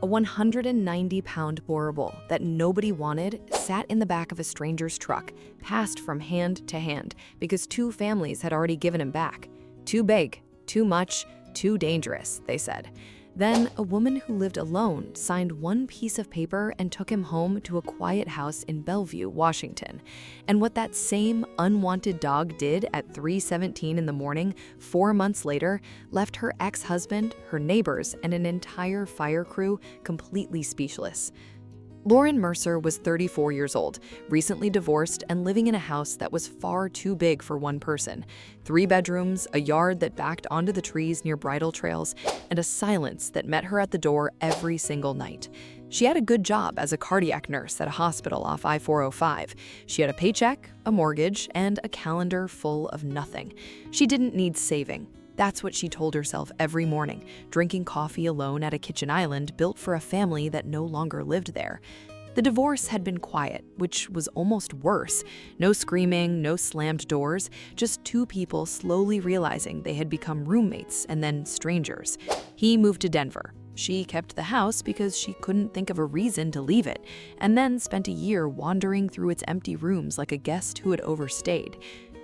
A 190-pound Boerboel that nobody wanted sat in the back of a stranger's truck, passed from hand to hand because two families had already given him back. Too big, too much, too dangerous, they said. Then a woman who lived alone signed one piece of paper and took him home to a quiet house in Bellevue, Washington. And what that same unwanted dog did at 3:17 in the morning, 4 months later, left her ex-husband, her neighbors, and an entire fire crew completely speechless. Lauren Mercer was 34 years old, recently divorced and living in a house that was far too big for one person. 3 bedrooms, a yard that backed onto the trees near bridle trails, and a silence that met her at the door every single night. She had a good job as a cardiac nurse at a hospital off I-405. She had a paycheck, a mortgage, and a calendar full of nothing. She didn't need saving. That's what she told herself every morning, drinking coffee alone at a kitchen island built for a family that no longer lived there. The divorce had been quiet, which was almost worse. No screaming, no slammed doors, just 2 people slowly realizing they had become roommates and then strangers. He moved to Denver. She kept the house because she couldn't think of a reason to leave it, and then spent a year wandering through its empty rooms like a guest who had overstayed.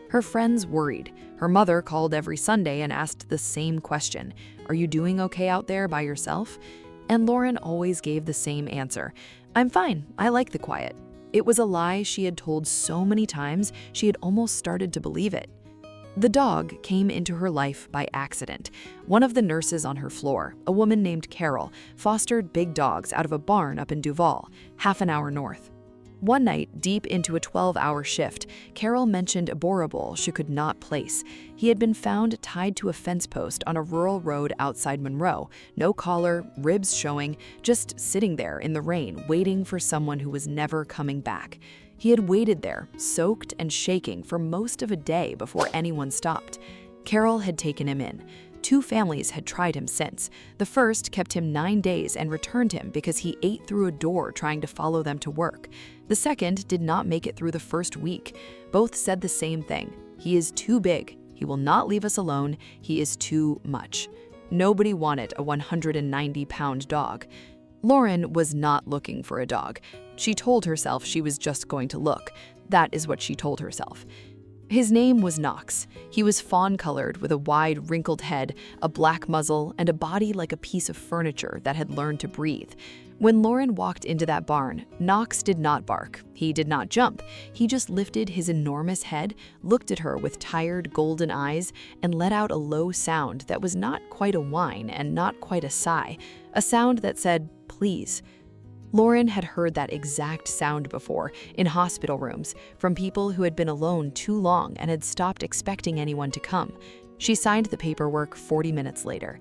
Her friends worried. Her mother called every Sunday and asked the same question, "Are you doing okay out there by yourself?" And Lauren always gave the same answer, "I'm fine, I like the quiet." It was a lie she had told so many times she had almost started to believe it. The dog came into her life by accident. One of the nurses on her floor, a woman named Carol, fostered big dogs out of a barn up in Duval, half an hour north. One night, deep into a 12-hour shift, Carol mentioned a Boerboel she could not place. He had been found tied to a fence post on a rural road outside Monroe, no collar, ribs showing, just sitting there in the rain, waiting for someone who was never coming back. He had waited there, soaked and shaking, for most of a day before anyone stopped. Carol had taken him in. 2 families had tried him since. The first kept him 9 days and returned him because he ate through a door trying to follow them to work. The second did not make it through the first week. Both said the same thing. He is too big. He will not leave us alone. He is too much. Nobody wanted a 190-pound dog. Lauren was not looking for a dog. She told herself she was just going to look. That is what she told herself. His name was Knox. He was fawn-colored with a wide, wrinkled head, a black muzzle, and a body like a piece of furniture that had learned to breathe. When Lauren walked into that barn, Knox did not bark. He did not jump. He just lifted his enormous head, looked at her with tired, golden eyes, and let out a low sound that was not quite a whine and not quite a sigh, a sound that said, "Please." Lauren had heard that exact sound before, in hospital rooms, from people who had been alone too long and had stopped expecting anyone to come. She signed the paperwork 40 minutes later.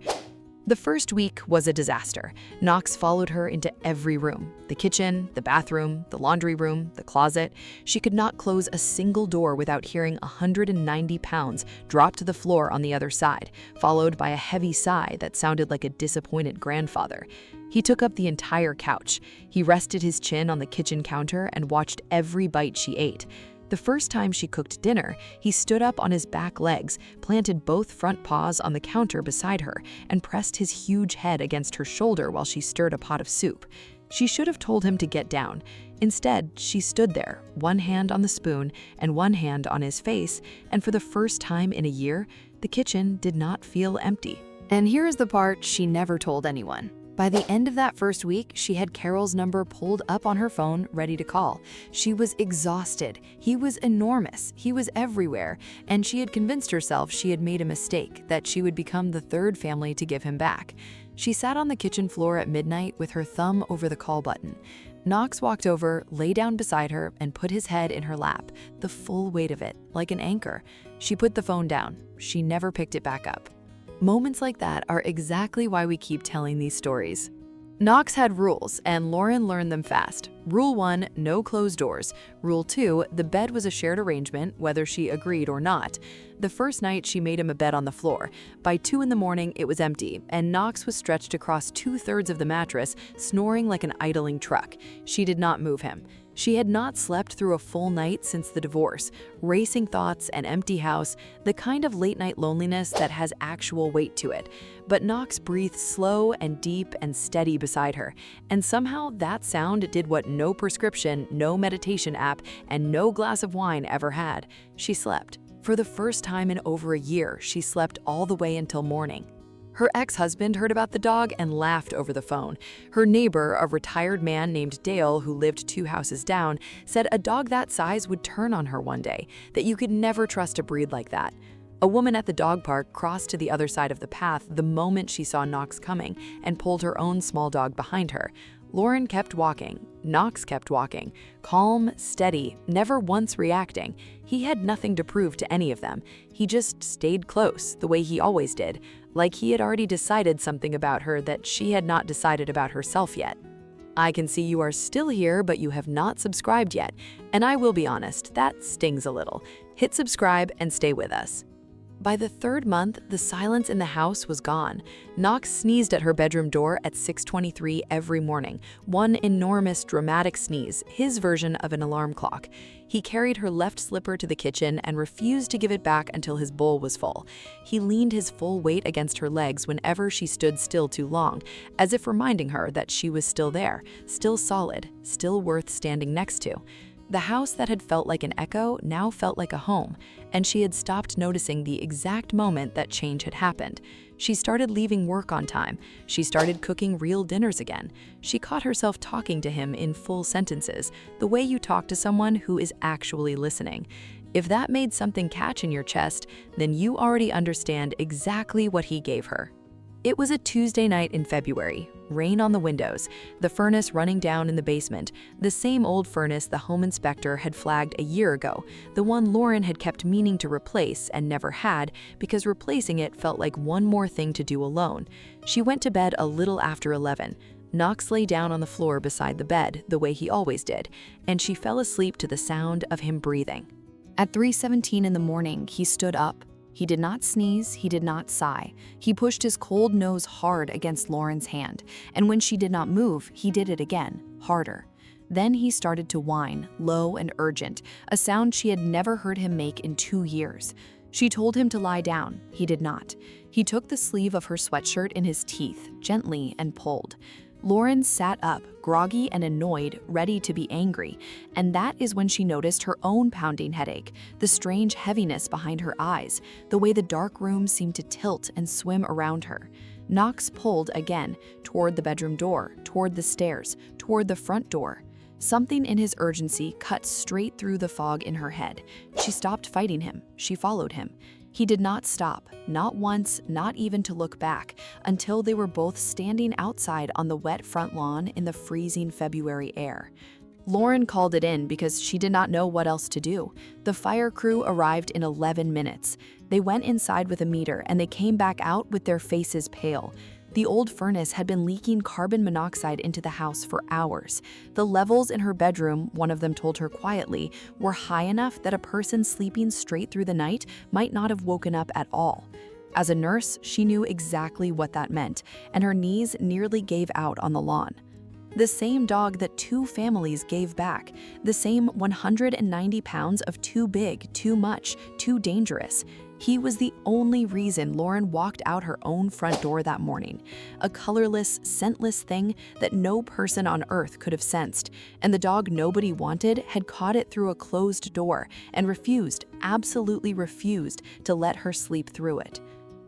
The first week was a disaster. Knox followed her into every room, the kitchen, the bathroom, the laundry room, the closet. She could not close a single door without hearing 190 pounds drop to the floor on the other side, followed by a heavy sigh that sounded like a disappointed grandfather. He took up the entire couch. He rested his chin on the kitchen counter and watched every bite she ate. The first time she cooked dinner, he stood up on his back legs, planted both front paws on the counter beside her, and pressed his huge head against her shoulder while she stirred a pot of soup. She should have told him to get down. Instead, she stood there, one hand on the spoon and one hand on his face, and for the first time in a year, the kitchen did not feel empty. And here is the part she never told anyone. By the end of that first week, she had Carol's number pulled up on her phone, ready to call. She was exhausted. He was enormous. He was everywhere. And she had convinced herself she had made a mistake, that she would become the 3rd family to give him back. She sat on the kitchen floor at midnight with her thumb over the call button. Knox walked over, lay down beside her, and put his head in her lap, the full weight of it, like an anchor. She put the phone down. She never picked it back up. Moments like that are exactly why we keep telling these stories. Knox had rules, and Lauren learned them fast. Rule 1, no closed doors. Rule 2, the bed was a shared arrangement, whether she agreed or not. The first night, she made him a bed on the floor. By 2 in the morning, it was empty, and Knox was stretched across 2/3 of the mattress, snoring like an idling truck. She did not move him. She had not slept through a full night since the divorce. Racing thoughts, an empty house, the kind of late-night loneliness that has actual weight to it. But Knox breathed slow and deep and steady beside her, and somehow that sound did what no prescription, no meditation app, and no glass of wine ever had. She slept. For the first time in over a year, she slept all the way until morning. Her ex-husband heard about the dog and laughed over the phone. Her neighbor, a retired man named Dale who lived 2 houses down, said a dog that size would turn on her one day, that you could never trust a breed like that. A woman at the dog park crossed to the other side of the path the moment she saw Knox coming and pulled her own small dog behind her. Lauren kept walking. Knox kept walking. Calm, steady, never once reacting. He had nothing to prove to any of them. He just stayed close, the way he always did, like he had already decided something about her that she had not decided about herself yet. I can see you are still here, but you have not subscribed yet. And I will be honest, that stings a little. Hit subscribe and stay with us. By the 3rd month, the silence in the house was gone. Knox sneezed at her bedroom door at 6:23 every morning, one enormous dramatic sneeze, his version of an alarm clock. He carried her left slipper to the kitchen and refused to give it back until his bowl was full. He leaned his full weight against her legs whenever she stood still too long, as if reminding her that she was still there, still solid, still worth standing next to. The house that had felt like an echo now felt like a home, and she had stopped noticing the exact moment that change had happened. She started leaving work on time. She started cooking real dinners again. She caught herself talking to him in full sentences, the way you talk to someone who is actually listening. If that made something catch in your chest, then you already understand exactly what he gave her. It was a Tuesday night in February, rain on the windows, the furnace running down in the basement, the same old furnace the home inspector had flagged a year ago, the one Lauren had kept meaning to replace and never had because replacing it felt like one more thing to do alone. She went to bed a little after 11. Knox lay down on the floor beside the bed, the way he always did, and she fell asleep to the sound of him breathing. At 3:17 in the morning, he stood up. He did not sneeze, he did not sigh. He pushed his cold nose hard against Lauren's hand, and when she did not move, he did it again, harder. Then he started to whine, low and urgent, a sound she had never heard him make in 2 years. She told him to lie down. He did not. He took the sleeve of her sweatshirt in his teeth, gently, and pulled. Lauren sat up, groggy and annoyed, ready to be angry, and that is when she noticed her own pounding headache, the strange heaviness behind her eyes, the way the dark room seemed to tilt and swim around her. Knox pulled again, toward the bedroom door, toward the stairs, toward the front door. Something in his urgency cut straight through the fog in her head. She stopped fighting him. She followed him. He did not stop, not once, not even to look back, until they were both standing outside on the wet front lawn in the freezing February air. Lauren called it in because she did not know what else to do. The fire crew arrived in 11 minutes. They went inside with a meter and they came back out with their faces pale. The old furnace had been leaking carbon monoxide into the house for hours. The levels in her bedroom, one of them told her quietly, were high enough that a person sleeping straight through the night might not have woken up at all. As a nurse, she knew exactly what that meant, and her knees nearly gave out on the lawn. The same dog that 2 families gave back, the same 190 pounds of too big, too much, too dangerous. He was the only reason Lauren walked out her own front door that morning, a colorless, scentless thing that no person on earth could have sensed, and the dog nobody wanted had caught it through a closed door and refused, absolutely refused, to let her sleep through it.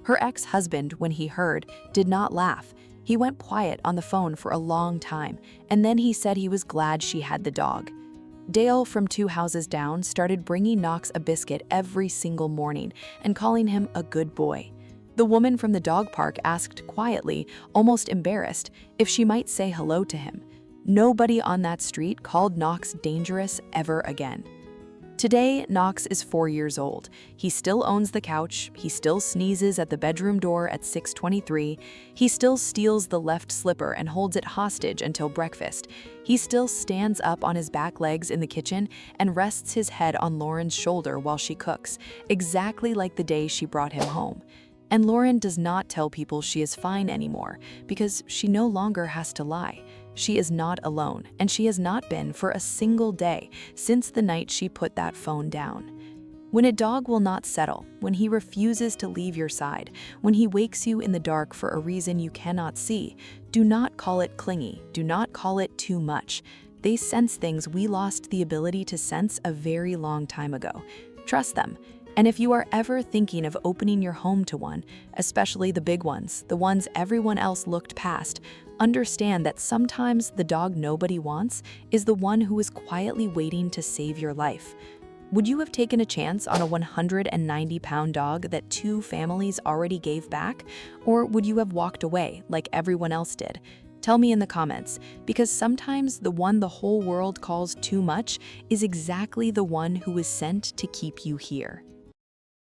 Her ex-husband, when he heard, did not laugh. He went quiet on the phone for a long time, and then he said he was glad she had the dog. Dale from 2 houses down started bringing Knox a biscuit every single morning and calling him a good boy. The woman from the dog park asked quietly, almost embarrassed, if she might say hello to him. Nobody on that street called Knox dangerous ever again. Today, Knox is 4 years old. He still owns the couch, he still sneezes at the bedroom door at 6:23, he still steals the left slipper and holds it hostage until breakfast. He still stands up on his back legs in the kitchen and rests his head on Lauren's shoulder while she cooks, exactly like the day she brought him home. And Lauren does not tell people she is fine anymore because she no longer has to lie. She is not alone, and she has not been for a single day since the night she put that phone down. When a dog will not settle, when he refuses to leave your side, when he wakes you in the dark for a reason you cannot see, do not call it clingy, do not call it too much. They sense things we lost the ability to sense a very long time ago. Trust them. And if you are ever thinking of opening your home to one, especially the big ones, the ones everyone else looked past, understand that sometimes the dog nobody wants is the one who is quietly waiting to save your life. Would you have taken a chance on a 190-pound dog that 2 families already gave back? Or would you have walked away like everyone else did? Tell me in the comments, because sometimes the one the whole world calls too much is exactly the one who is sent to keep you here.